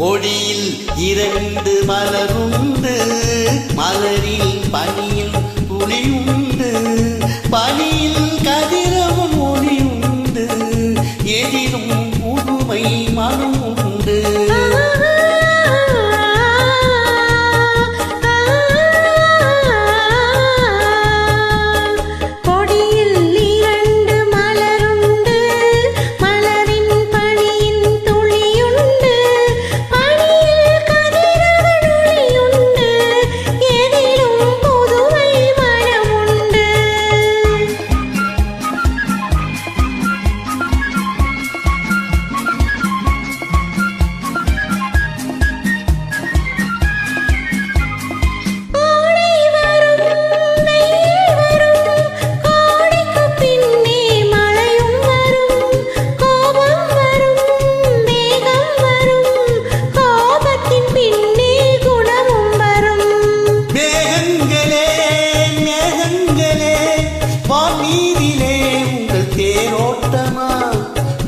கொடியில் இரண்டு மலருண்டு, மலரில் பனியில் துளியுண்டு, பனியில் கதிரவன் ஒளியுண்டு, எதிலும் புதுமை மனம் உண்டு.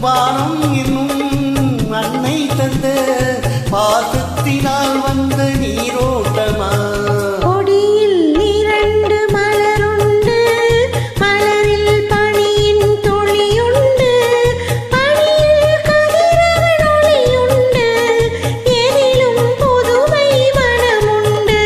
வானம் என்னும் அன்னை தந்த பாசத்தினால் வந்த நீரோட்டமா. கொடியில் இரண்டு மலருண்டு, மலரில் பனியின் துளியுண்டு, பனியில் கதிரவன் ஒளியுண்டு, எதிலும் புதுமை மனமுண்டு.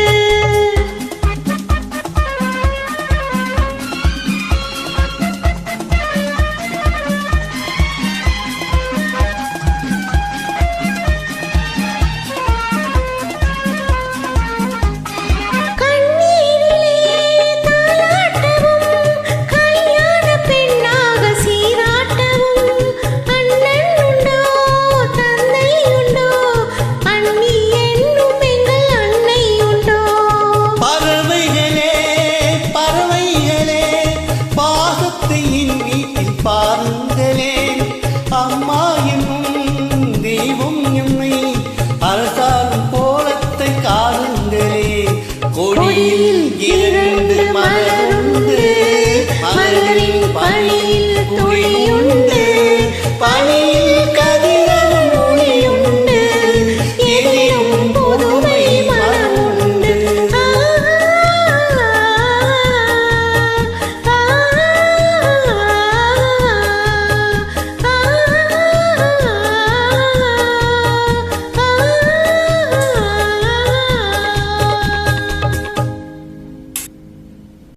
பாருங்கள்.